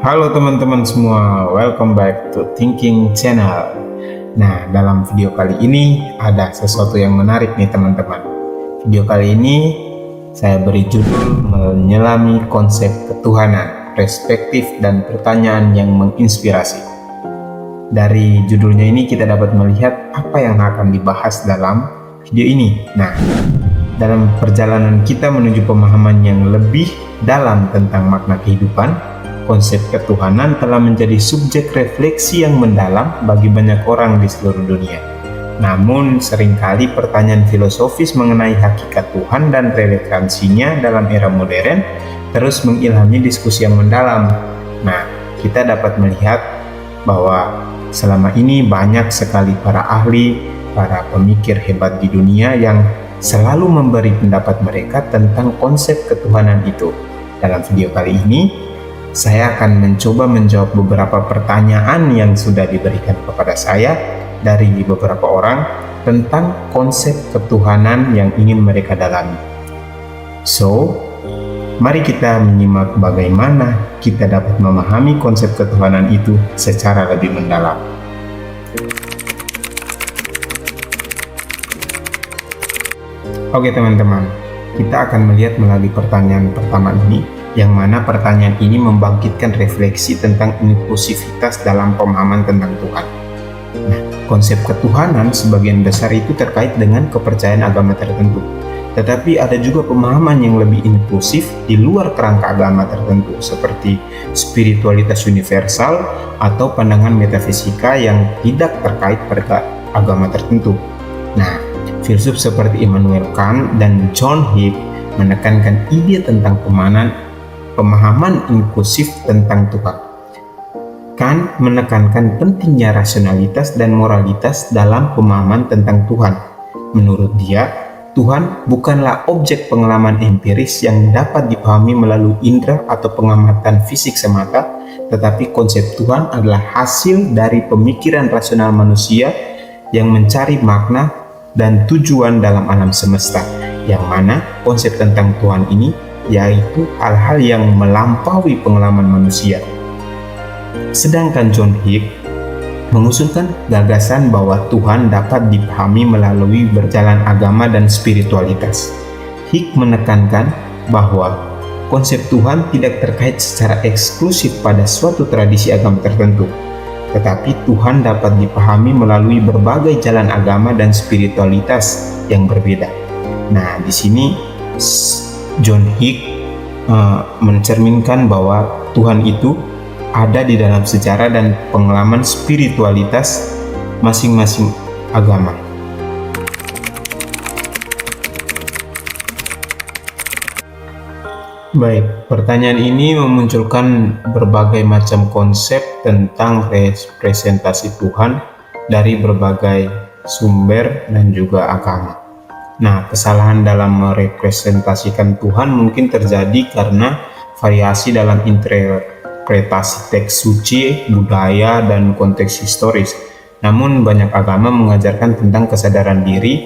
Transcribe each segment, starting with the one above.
Halo teman-teman semua, welcome back to Thinking Channel. Nah, dalam video kali ini ada sesuatu yang menarik nih teman-teman. Video kali ini saya beri judul Menyelami Konsep Ketuhanan, Perspektif dan Pertanyaan yang Menginspirasi. Dari judulnya ini kita dapat melihat apa yang akan dibahas dalam video ini. Nah, dalam perjalanan kita menuju pemahaman yang lebih dalam tentang makna kehidupan, konsep ketuhanan telah menjadi subjek refleksi yang mendalam bagi banyak orang di seluruh dunia. Namun, seringkali pertanyaan filosofis mengenai hakikat Tuhan dan relevansinya dalam era modern terus mengilhami diskusi yang mendalam. Nah, kita dapat melihat bahwa selama ini banyak sekali para ahli, para pemikir hebat di dunia yang selalu memberi pendapat mereka tentang konsep ketuhanan itu. Dalam video kali ini, saya akan mencoba menjawab beberapa pertanyaan yang sudah diberikan kepada saya dari beberapa orang tentang konsep ketuhanan yang ingin mereka dalami. So, mari kita menyimak bagaimana kita dapat memahami konsep ketuhanan itu secara lebih mendalam. Oke teman-teman, kita akan melihat melalui pertanyaan pertama ini, yang mana pertanyaan ini membangkitkan refleksi tentang inklusivitas dalam pemahaman tentang Tuhan. Nah, konsep ketuhanan sebagian besar itu terkait dengan kepercayaan agama tertentu. Tetapi ada juga pemahaman yang lebih inklusif di luar kerangka agama tertentu, seperti spiritualitas universal atau pandangan metafisika yang tidak terkait pada agama tertentu. Nah, filsuf seperti Immanuel Kant dan John Hick menekankan ide tentang pemahaman inklusif tentang Tuhan. Kant menekankan pentingnya rasionalitas dan moralitas dalam pemahaman tentang Tuhan. Menurut dia, Tuhan bukanlah objek pengalaman empiris yang dapat dipahami melalui indera atau pengamatan fisik semata, tetapi konsep Tuhan adalah hasil dari pemikiran rasional manusia yang mencari makna dan tujuan dalam alam semesta, yang mana konsep tentang Tuhan ini yaitu hal-hal yang melampaui pengalaman manusia. Sedangkan John Hick mengusulkan gagasan bahwa Tuhan dapat dipahami melalui berjalan agama dan spiritualitas. Hick menekankan bahwa konsep Tuhan tidak terkait secara eksklusif pada suatu tradisi agama tertentu, tetapi Tuhan dapat dipahami melalui berbagai jalan agama dan spiritualitas yang berbeda. Nah, di sini John Hick mencerminkan bahwa Tuhan itu ada di dalam sejarah dan pengalaman spiritualitas masing-masing agama. Baik, pertanyaan ini memunculkan berbagai macam konsep tentang representasi Tuhan dari berbagai sumber dan juga agama. Nah, kesalahan dalam merepresentasikan Tuhan mungkin terjadi karena variasi dalam interpretasi teks suci, budaya, dan konteks historis. Namun, banyak agama mengajarkan tentang kesadaran diri,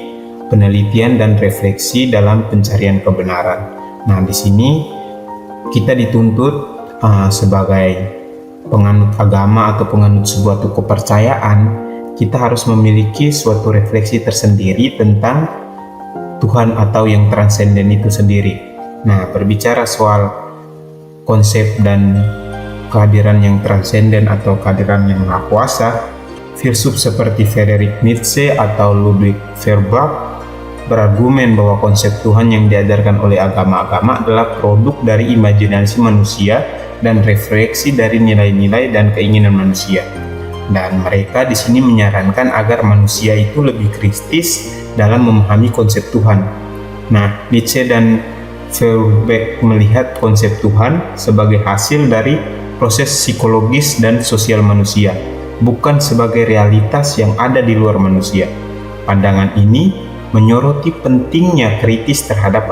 penelitian, dan refleksi dalam pencarian kebenaran. Nah, di sini kita dituntut sebagai penganut agama atau penganut sebuah kepercayaan, kita harus memiliki suatu refleksi tersendiri tentang Tuhan atau yang transenden itu sendiri. Nah, berbicara soal konsep dan kehadiran yang transenden atau kehadiran yang maha kuasa, filsuf seperti Friedrich Nietzsche atau Ludwig Feuerbach berargumen bahwa konsep Tuhan yang diajarkan oleh agama-agama adalah produk dari imajinasi manusia dan refleksi dari nilai-nilai dan keinginan manusia. Dan mereka di sini menyarankan agar manusia itu lebih kritis dalam memahami konsep Tuhan. Nah, Nietzsche dan Feuerbach melihat konsep Tuhan sebagai hasil dari proses psikologis dan sosial manusia, bukan sebagai realitas yang ada di luar manusia. Pandangan ini menyoroti pentingnya kritis terhadap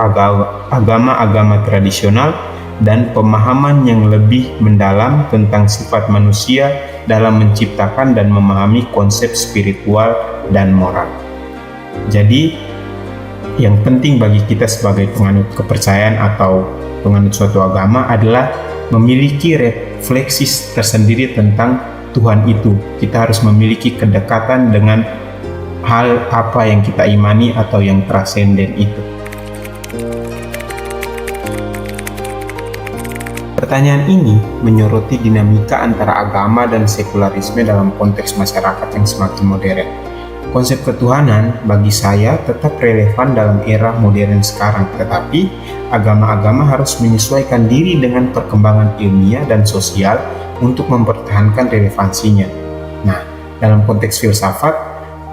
agama-agama tradisional dan pemahaman yang lebih mendalam tentang sifat manusia dalam menciptakan dan memahami konsep spiritual dan moral. Jadi, yang penting bagi kita sebagai penganut kepercayaan atau penganut suatu agama adalah memiliki refleksi tersendiri tentang Tuhan itu. Kita harus memiliki kedekatan dengan hal apa yang kita imani atau yang transenden itu. Pertanyaan ini menyoroti dinamika antara agama dan sekularisme dalam konteks masyarakat yang semakin modern. Konsep ketuhanan bagi saya tetap relevan dalam era modern sekarang, tetapi agama-agama harus menyesuaikan diri dengan perkembangan ilmiah dan sosial untuk mempertahankan relevansinya. Nah, dalam konteks filsafat,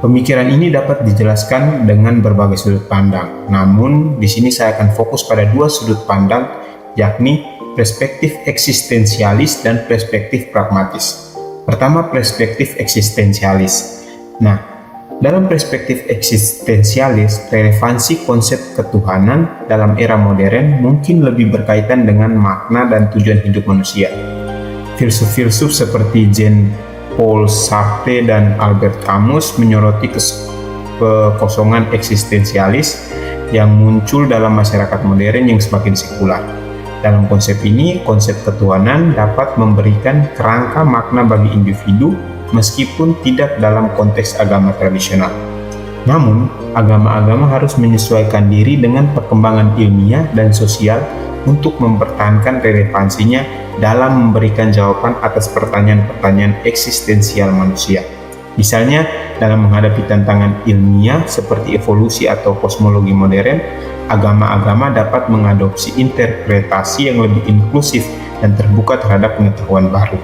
pemikiran ini dapat dijelaskan dengan berbagai sudut pandang. Namun, di sini saya akan fokus pada dua sudut pandang, yakni perspektif eksistensialis dan perspektif pragmatis. Pertama, perspektif eksistensialis. Nah, dalam perspektif eksistensialis, relevansi konsep ketuhanan dalam era modern mungkin lebih berkaitan dengan makna dan tujuan hidup manusia. Filsuf-filsuf seperti Jean-Paul Sartre dan Albert Camus menyoroti kekosongan eksistensialis yang muncul dalam masyarakat modern yang semakin sekular. Dalam konsep ini, konsep ketuhanan dapat memberikan kerangka makna bagi individu meskipun tidak dalam konteks agama tradisional. Namun, agama-agama harus menyesuaikan diri dengan perkembangan ilmiah dan sosial untuk mempertahankan relevansinya dalam memberikan jawaban atas pertanyaan-pertanyaan eksistensial manusia. Misalnya, dalam menghadapi tantangan ilmiah seperti evolusi atau kosmologi modern, agama-agama dapat mengadopsi interpretasi yang lebih inklusif dan terbuka terhadap pengetahuan baru.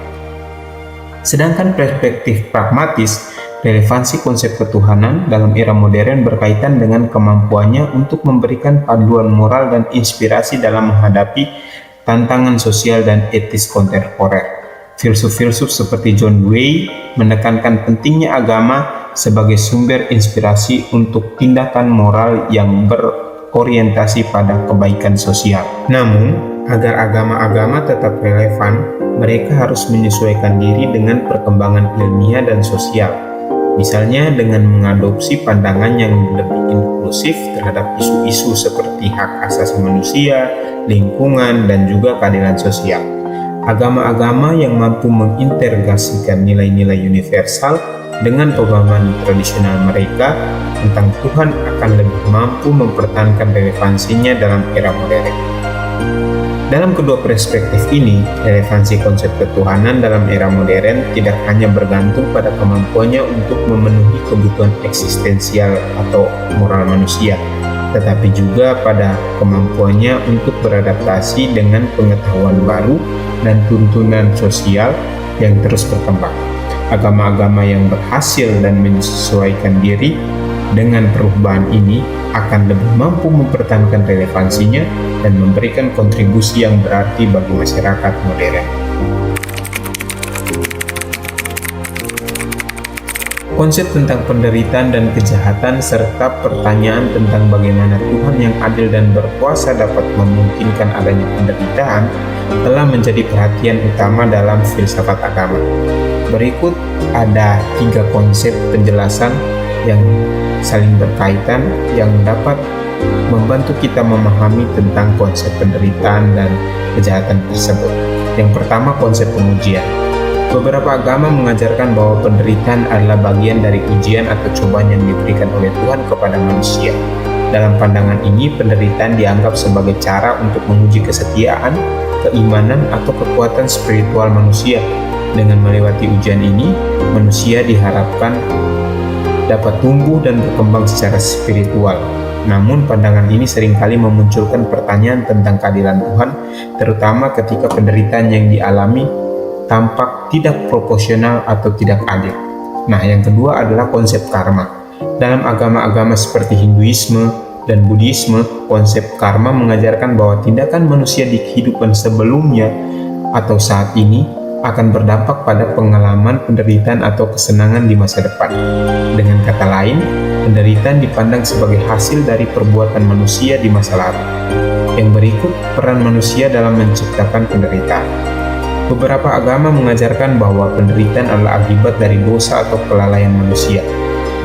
Sedangkan perspektif pragmatis, relevansi konsep ketuhanan dalam era modern berkaitan dengan kemampuannya untuk memberikan panduan moral dan inspirasi dalam menghadapi tantangan sosial dan etis kontemporer. Filsuf-filsuf seperti John Dewey menekankan pentingnya agama sebagai sumber inspirasi untuk tindakan moral yang berorientasi pada kebaikan sosial. Namun, agar agama-agama tetap relevan, mereka harus menyesuaikan diri dengan perkembangan ilmiah dan sosial. Misalnya dengan mengadopsi pandangan yang lebih inklusif terhadap isu-isu seperti hak asasi manusia, lingkungan, dan juga keadilan sosial. Agama-agama yang mampu mengintegrasikan nilai-nilai universal dengan pemahaman tradisional mereka tentang Tuhan akan lebih mampu mempertahankan relevansinya dalam era modern. Dalam kedua perspektif ini, relevansi konsep ketuhanan dalam era modern tidak hanya bergantung pada kemampuannya untuk memenuhi kebutuhan eksistensial atau moral manusia, tetapi juga pada kemampuannya untuk beradaptasi dengan pengetahuan baru dan tuntunan sosial yang terus berkembang. Agama-agama yang berhasil dan menyesuaikan diri dengan perubahan ini akan lebih mampu mempertahankan relevansinya dan memberikan kontribusi yang berarti bagi masyarakat modern. Konsep tentang penderitaan dan kejahatan serta pertanyaan tentang bagaimana Tuhan yang adil dan berkuasa dapat memungkinkan adanya penderitaan telah menjadi perhatian utama dalam filsafat agama. Berikut ada 3 konsep penjelasan yang saling berkaitan yang dapat membantu kita memahami tentang konsep penderitaan dan kejahatan tersebut. Yang pertama, konsep pengujian. Beberapa agama mengajarkan bahwa penderitaan adalah bagian dari ujian atau cobaan yang diberikan oleh Tuhan kepada manusia. Dalam pandangan ini, penderitaan dianggap sebagai cara untuk menguji kesetiaan, keimanan, atau kekuatan spiritual manusia. Dengan melewati ujian ini, manusia diharapkan dapat tumbuh dan berkembang secara spiritual. Namun, pandangan ini seringkali memunculkan pertanyaan tentang keadilan Tuhan, terutama ketika penderitaan yang dialami tampak tidak proporsional atau tidak adil. Nah, yang kedua adalah konsep karma. Dalam agama-agama seperti Hinduisme dan Buddhisme, konsep karma mengajarkan bahwa tindakan manusia di kehidupan sebelumnya atau saat ini akan berdampak pada pengalaman penderitaan atau kesenangan di masa depan. Dengan kata lain, penderitaan dipandang sebagai hasil dari perbuatan manusia di masa lalu. Yang berikut peran manusia dalam menciptakan penderitaan. Beberapa agama mengajarkan bahwa penderitaan adalah akibat dari dosa atau kelalaian manusia.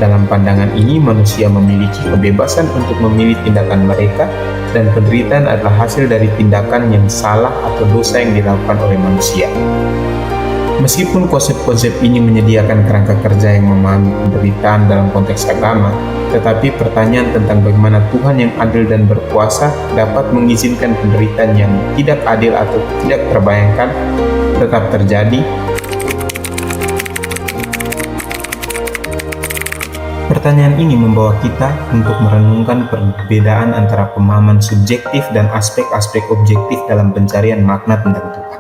Dalam pandangan ini, manusia memiliki kebebasan untuk memilih tindakan mereka, dan penderitaan adalah hasil dari tindakan yang salah atau dosa yang dilakukan oleh manusia. Meskipun konsep-konsep ini menyediakan kerangka kerja yang memahami penderitaan dalam konteks agama, tetapi pertanyaan tentang bagaimana Tuhan yang adil dan berkuasa dapat mengizinkan penderitaan yang tidak adil atau tidak terbayangkan tetap terjadi. Pertanyaan ini membawa kita untuk merenungkan perbedaan antara pemahaman subjektif dan aspek-aspek objektif dalam pencarian makna tentang Tuhan.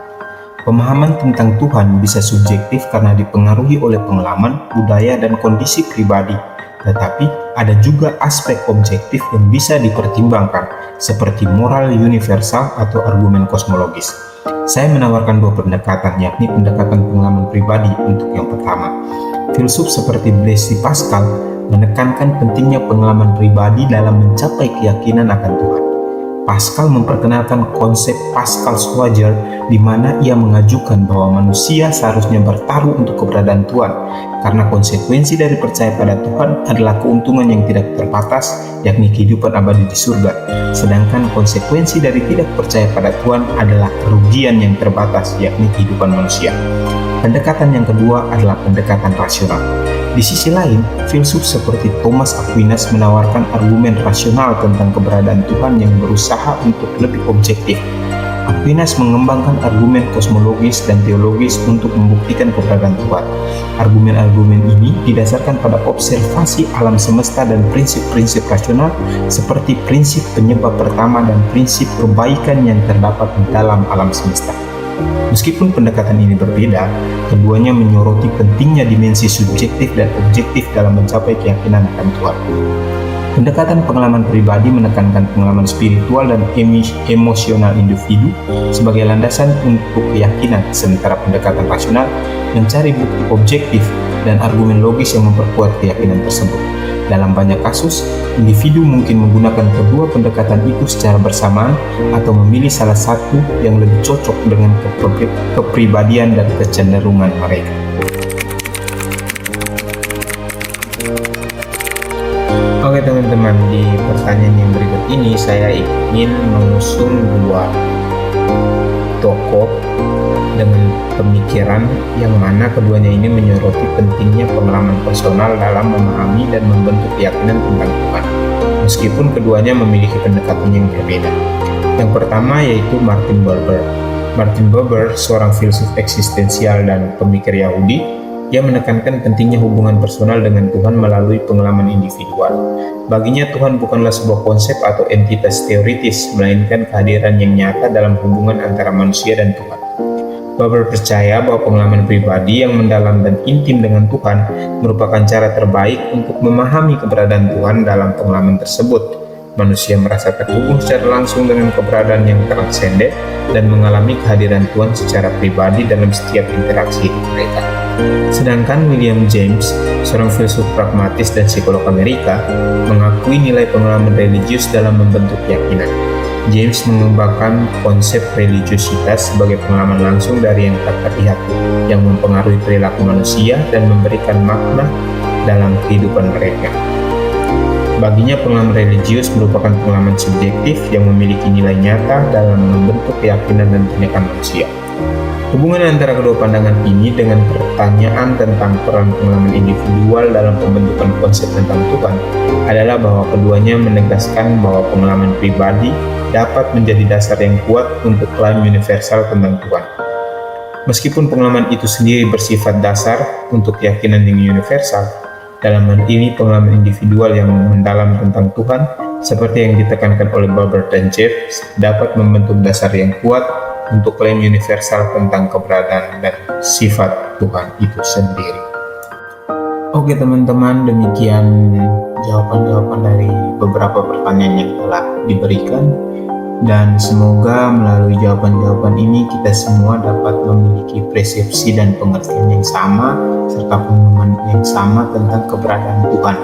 Pemahaman tentang Tuhan bisa subjektif karena dipengaruhi oleh pengalaman, budaya, dan kondisi pribadi, tetapi ada juga aspek objektif yang bisa dipertimbangkan, seperti moral universal atau argumen kosmologis. Saya menawarkan dua pendekatan, yakni pendekatan pengalaman pribadi untuk yang pertama. Filsuf seperti Blaise Pascal menekankan pentingnya pengalaman pribadi dalam mencapai keyakinan akan Tuhan. Pascal memperkenalkan konsep Pascal's wager, di mana ia mengajukan bahwa manusia seharusnya bertaruh untuk keberadaan Tuhan, karena konsekuensi dari percaya pada Tuhan adalah keuntungan yang tidak terbatas, yakni kehidupan abadi di surga, sedangkan konsekuensi dari tidak percaya pada Tuhan adalah kerugian yang terbatas, yakni kehidupan manusia. Pendekatan yang kedua adalah pendekatan rasional. Di sisi lain, filsuf seperti Thomas Aquinas menawarkan argumen rasional tentang keberadaan Tuhan yang berusaha untuk lebih objektif. Aquinas mengembangkan argumen kosmologis dan teologis untuk membuktikan keberadaan Tuhan. Argumen-argumen ini didasarkan pada observasi alam semesta dan prinsip-prinsip rasional seperti prinsip penyebab pertama dan prinsip kebaikan yang terdapat di dalam alam semesta. Meskipun pendekatan ini berbeda, keduanya menyoroti pentingnya dimensi subjektif dan objektif dalam mencapai keyakinan akan Tuhan. Pendekatan pengalaman pribadi menekankan pengalaman spiritual dan emosional individu sebagai landasan untuk keyakinan, sementara pendekatan rasional mencari bukti objektif dan argumen logis yang memperkuat keyakinan tersebut. Dalam banyak kasus, individu mungkin menggunakan kedua pendekatan itu secara bersamaan atau memilih salah satu yang lebih cocok dengan kepribadian dan kecenderungan mereka. Oke teman-teman, di pertanyaan yang berikut ini saya ingin mengusung dua tokoh dengan pemikiran yang mana keduanya ini menyoroti pentingnya pengalaman personal dalam memahami dan membentuk keyakinan tentang Tuhan, meskipun keduanya memiliki pendekatan yang berbeda. Yang pertama yaitu Martin Buber. Martin Buber, seorang filsuf eksistensial dan pemikir Yahudi, ia menekankan pentingnya hubungan personal dengan Tuhan melalui pengalaman individual. Baginya Tuhan bukanlah sebuah konsep atau entitas teoritis, melainkan kehadiran yang nyata dalam hubungan antara manusia dan Tuhan. Buber percaya bahwa pengalaman pribadi yang mendalam dan intim dengan Tuhan merupakan cara terbaik untuk memahami keberadaan Tuhan. Dalam pengalaman tersebut, manusia merasa terhubung secara langsung dengan keberadaan yang transenden dan mengalami kehadiran Tuhan secara pribadi dalam setiap interaksi hidup mereka. Sedangkan William James, seorang filsuf pragmatis dan psikolog Amerika, mengakui nilai pengalaman religius dalam membentuk keyakinan. James mengembangkan konsep religiositas sebagai pengalaman langsung dari yang tak terlihat, yang mempengaruhi perilaku manusia dan memberikan makna dalam kehidupan mereka. Baginya pengalaman religius merupakan pengalaman subjektif yang memiliki nilai nyata dalam membentuk keyakinan dan tindakan manusia. Hubungan antara kedua pandangan ini dengan pertanyaan tentang peran pengalaman individual dalam pembentukan konsep tentang Tuhan adalah bahwa keduanya menegaskan bahwa pengalaman pribadi dapat menjadi dasar yang kuat untuk klaim universal tentang Tuhan. Meskipun pengalaman itu sendiri bersifat dasar untuk keyakinan yang universal, dalam hal ini pengalaman individual yang mendalam tentang Tuhan, seperti yang ditekankan oleh Buber dan James, dapat membentuk dasar yang kuat untuk klaim universal tentang keberadaan dan sifat Tuhan itu sendiri. Oke teman-teman, demikian jawaban-jawaban dari beberapa pertanyaan yang telah diberikan, dan semoga melalui jawaban-jawaban ini kita semua dapat memiliki persepsi dan pengertian yang sama serta pemahaman yang sama tentang keberadaan Tuhan,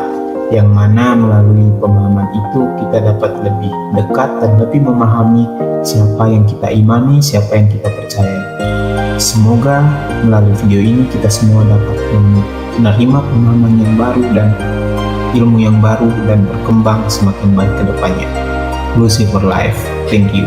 yang mana melalui pemahaman itu kita dapat lebih dekat dan lebih memahami siapa yang kita imani, siapa yang kita percayai. Semoga melalui video ini kita semua dapat menerima pemahaman yang baru dan ilmu yang baru dan berkembang semakin baik ke depannya. Lucifer Life, thank you.